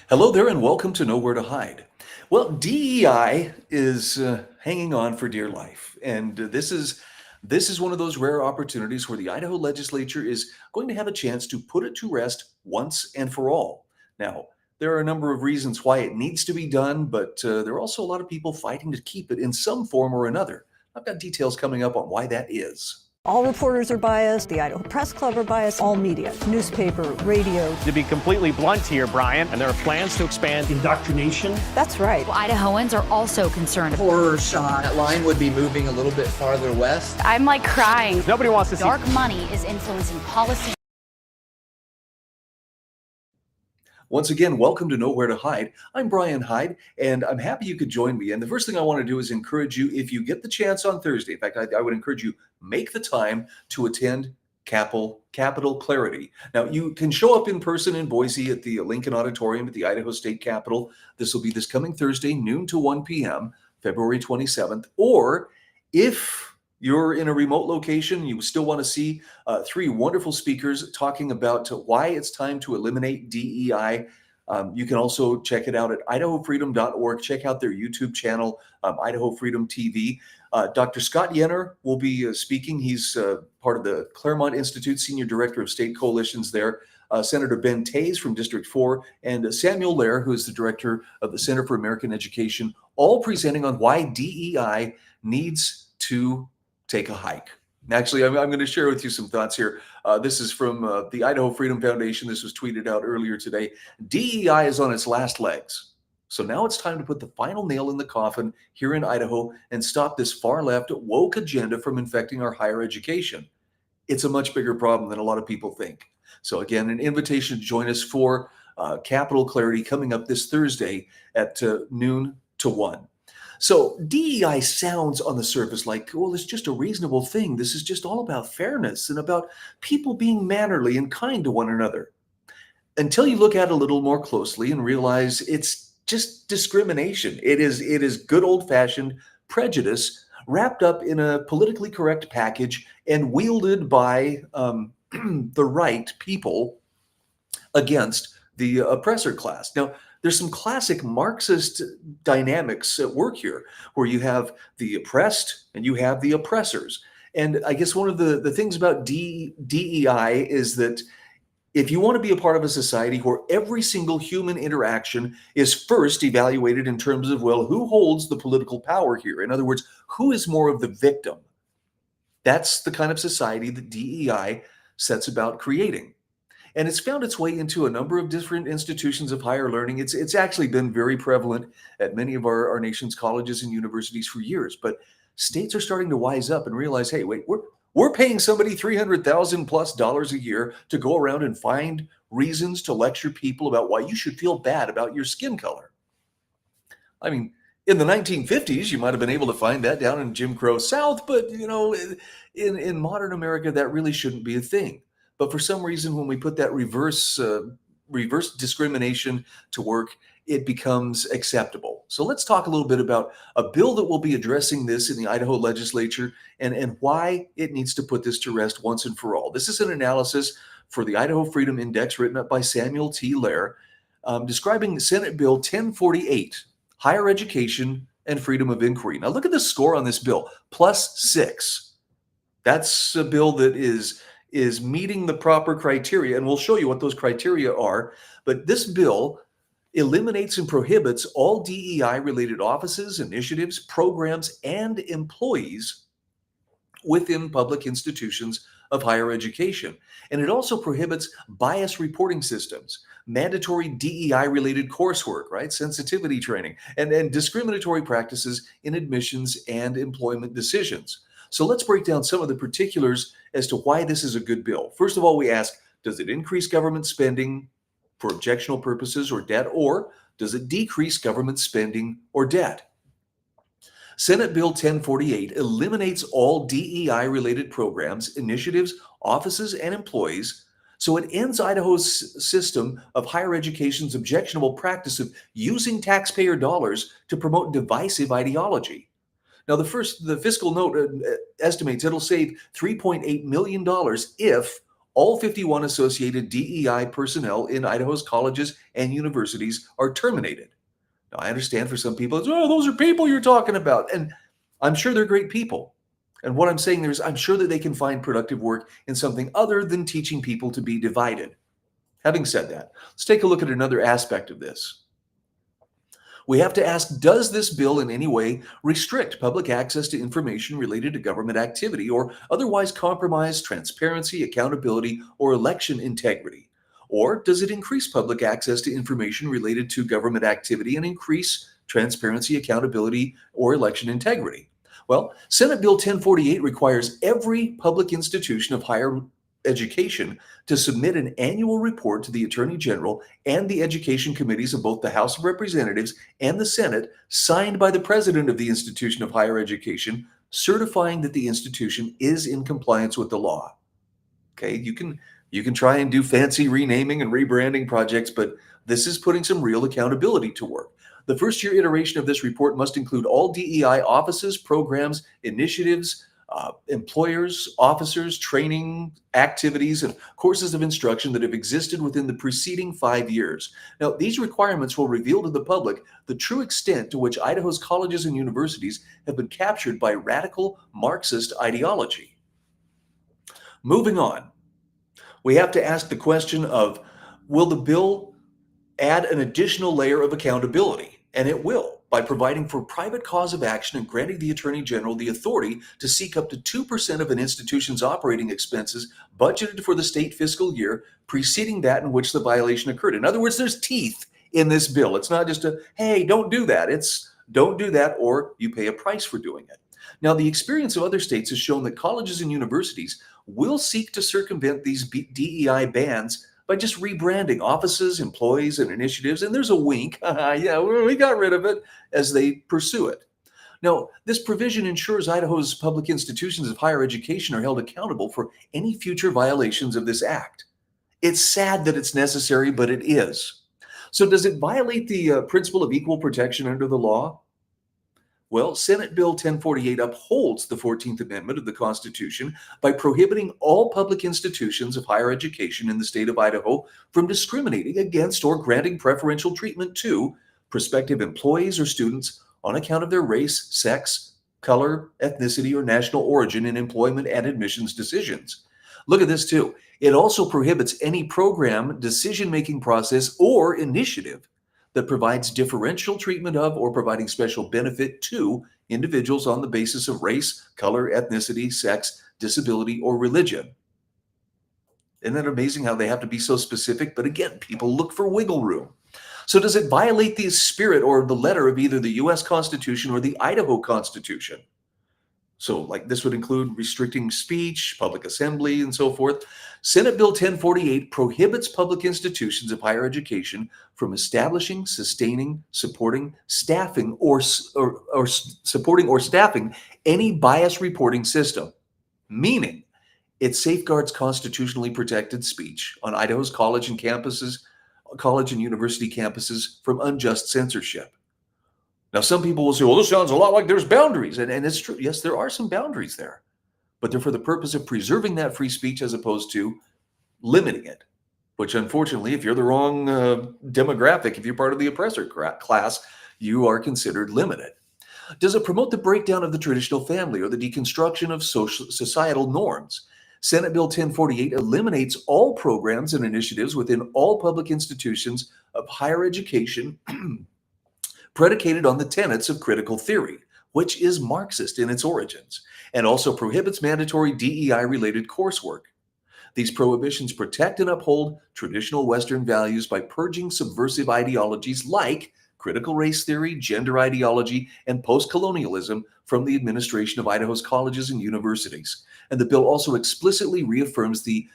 Hello there, and welcome to Nowhere to Hide. Well, DEI is hanging on for dear life, and this is one of those rare opportunities where the Idaho legislature is going to have a chance to put it to rest once and for all. Now, there are a number of reasons why it needs to be done, but there are also a lot of people fighting to keep it in some form or another. I've got details coming up on why that is. All reporters are biased, the Idaho Press Club are biased, all media, newspaper, radio. To be completely blunt here, Brian, and there are plans to expand indoctrination. That's right. Well, Idahoans are also concerned. Horror shot. That line would be moving a little bit farther west. I'm like crying. Nobody wants to see Dark money is influencing policy. Once again, welcome to Nowhere to Hide. I'm Brian Hyde, and I'm happy you could join me. And the first thing I want to do is encourage you, if you get the chance on Thursday, in fact, I would encourage you, make the time to attend Capitol Clarity. Now, you can show up in person in Boise at the Lincoln Auditorium at the Idaho State Capitol. This will be this coming Thursday, noon to 1 p.m., February 27th. Or if you're in a remote location, you still want to see three wonderful speakers talking about why it's time to eliminate DEI. You can also check it out at idahofreedom.org. Check out their YouTube channel, Idaho Freedom TV. Dr. Scott Yenner will be speaking. He's part of the Claremont Institute, Senior Director of State Coalitions there. Senator Ben Tays from District 4, and Samuel Lair, who is the Director of the Center for American Education, all presenting on why DEI needs to take a hike. Actually, I'm going to share with you some thoughts here. This is from the Idaho Freedom Foundation. This was tweeted out earlier today. DEI is on its last legs. So now it's time to put the final nail in the coffin here in Idaho and stop this far left woke agenda from infecting our higher education. It's a much bigger problem than a lot of people think. So again, an invitation to join us for Capitol Clarity coming up this Thursday at noon to 1. So DEI sounds on the surface like, well, it's just a reasonable thing. This is just all about fairness and about people being mannerly and kind to one another. Until you look at it a little more closely and realize it's just discrimination. It is good old-fashioned prejudice wrapped up in a politically correct package and wielded by the right people against the oppressor class. Now, there's some classic Marxist dynamics at work here, where you have the oppressed and you have the oppressors. And I guess one of the things about DEI is that if you want to be a part of a society where every single human interaction is first evaluated in terms of, well, who holds the political power here? In other words, who is more of the victim? That's the kind of society that DEI sets about creating. And it's found its way into a number of different institutions of higher learning. It's actually been very prevalent at many of our nation's colleges and universities for years. But states are starting to wise up and realize, hey, wait, we're paying somebody $300,000+ a year to go around and find reasons to lecture people about why you should feel bad about your skin color. I mean, in the 1950s, you might have been able to find that down in Jim Crow South, but in modern America, that really shouldn't be a thing. But for some reason, when we put that reverse discrimination to work, it becomes acceptable. So let's talk a little bit about a bill that will be addressing this in the Idaho legislature and why it needs to put this to rest once and for all. This is an analysis for the Idaho Freedom Index written up by Samuel T. Lair, describing Senate Bill 1048, Higher Education and Freedom of Inquiry. Now look at the score on this bill, +6. That's a bill that is meeting the proper criteria, and we'll show you what those criteria are. But this bill eliminates and prohibits all DEI-related offices, initiatives, programs, and employees within public institutions of higher education. And it also prohibits bias reporting systems, mandatory DEI-related coursework, right, sensitivity training, and discriminatory practices in admissions and employment decisions. So let's break down some of the particulars as to why this is a good bill. First of all, we ask, does it increase government spending for objectionable purposes or debt, or does it decrease government spending or debt? Senate Bill 1048 eliminates all DEI-related programs, initiatives, offices, and employees, so it ends Idaho's system of higher education's objectionable practice of using taxpayer dollars to promote divisive ideology. Now, the fiscal note estimates it'll save $3.8 million if all 51 associated DEI personnel in Idaho's colleges and universities are terminated. Now, I understand for some people, it's, oh, those are people you're talking about. And I'm sure they're great people. And what I'm saying there is, I'm sure that they can find productive work in something other than teaching people to be divided. Having said that, let's take a look at another aspect of this. We have to ask, does this bill in any way restrict public access to information related to government activity or otherwise compromise transparency, accountability, or election integrity? Or does it increase public access to information related to government activity and increase transparency, accountability, or election integrity? Well, Senate Bill 1048 requires every public institution of higher education to submit an annual report to the Attorney General and the education committees of both the House of Representatives and the Senate, signed by the president of the institution of higher education, certifying that the institution is in compliance with the law. Okay, you can try and do fancy renaming and rebranding projects, but this is putting some real accountability to work. The first year iteration of this report must include all DEI offices, programs, initiatives, employers, officers, training, activities, and courses of instruction that have existed within the preceding 5 years. Now, these requirements will reveal to the public the true extent to which Idaho's colleges and universities have been captured by radical Marxist ideology. Moving on, we have to ask the question of, will the bill add an additional layer of accountability? And it will, by providing for private cause of action and granting the Attorney General the authority to seek up to 2% of an institution's operating expenses budgeted for the state fiscal year preceding that in which the violation occurred. In other words, there's teeth in this bill. It's not just a, hey, don't do that. It's don't do that or you pay a price for doing it. Now, the experience of other states has shown that colleges and universities will seek to circumvent these DEI bans by just rebranding offices, employees, and initiatives. And there's a wink, yeah, we got rid of it, as they pursue it. Now, this provision ensures Idaho's public institutions of higher education are held accountable for any future violations of this act. It's sad that it's necessary, but it is. So does it violate the principle of equal protection under the law? Well, Senate Bill 1048 upholds the 14th Amendment of the Constitution by prohibiting all public institutions of higher education in the state of Idaho from discriminating against or granting preferential treatment to prospective employees or students on account of their race, sex, color, ethnicity, or national origin in employment and admissions decisions. Look at this too. It also prohibits any program, decision-making process, or initiative that provides differential treatment of or providing special benefit to individuals on the basis of race, color, ethnicity, sex, disability, or religion. Isn't that amazing how they have to be so specific? But again, people look for wiggle room. So does it violate the spirit or the letter of either the U.S. Constitution or the Idaho Constitution? So like this would include restricting speech, public assembly, and so forth. Senate Bill 1048 prohibits public institutions of higher education from establishing, sustaining, supporting, staffing, or supporting or staffing any bias reporting system, meaning it safeguards constitutionally protected speech on Idaho's college and university campuses from unjust censorship. Now, some people will say, well, this sounds a lot like there's boundaries. And it's true. Yes, there are some boundaries there. But they're for the purpose of preserving that free speech as opposed to limiting it, which unfortunately, if you're the wrong demographic, if you're part of the oppressor class, you are considered limited. Does it promote the breakdown of the traditional family or the deconstruction of societal norms? Senate Bill 1048 eliminates all programs and initiatives within all public institutions of higher education predicated on the tenets of critical theory, which is Marxist in its origins, and also prohibits mandatory DEI-related coursework. These prohibitions protect and uphold traditional Western values by purging subversive ideologies like critical race theory, gender ideology, and post-colonialism from the administration of Idaho's colleges and universities. And the bill also explicitly reaffirms the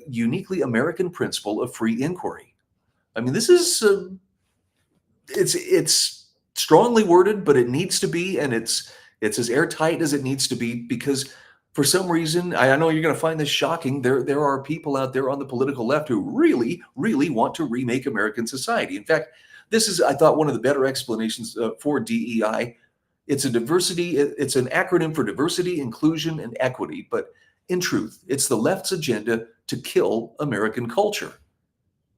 uniquely American principle of free inquiry. I mean, this is, it's strongly worded, but it needs to be, and it's as airtight as it needs to be, because for some reason, I know you're going to find this shocking, there are people out there on the political left who really, really want to remake American society. In fact, this is, I thought, one of the better explanations for DEI. It's an acronym for diversity, inclusion, and equity, but in truth, it's the left's agenda to kill American culture.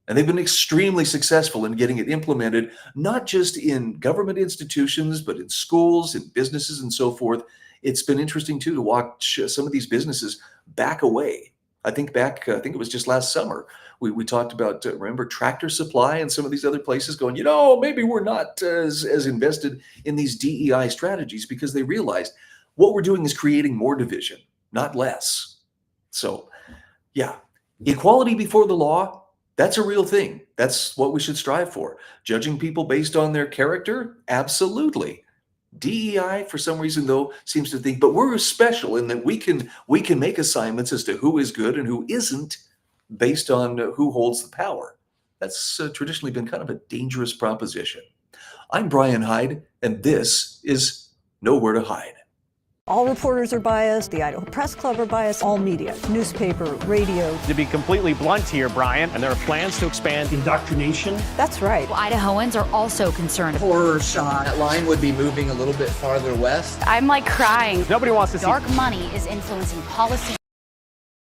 And they've been extremely successful in getting it implemented, not just in government institutions, but in schools, in businesses, and so forth. It's been interesting, too, to watch some of these businesses back away. I think it was just last summer, we talked about, remember, Tractor Supply and some of these other places going, maybe we're not as invested in these DEI strategies because they realized what we're doing is creating more division, not less. So, yeah, equality before the law, that's a real thing. That's what we should strive for. Judging people based on their character? Absolutely. DEI, for some reason, though, seems to think, but we're special in that we can make assignments as to who is good and who isn't based on who holds the power. That's traditionally been kind of a dangerous proposition. I'm Brian Hyde, and this is Nowhere to Hide. All reporters are biased. The Idaho Press Club are biased. All media, newspaper, radio. To be completely blunt here, Brian, and there are plans to expand indoctrination. That's right. Idahoans are also concerned. Horror shot. That line would be moving a little bit farther west. I'm like crying. Nobody wants to see Dark money is influencing policy.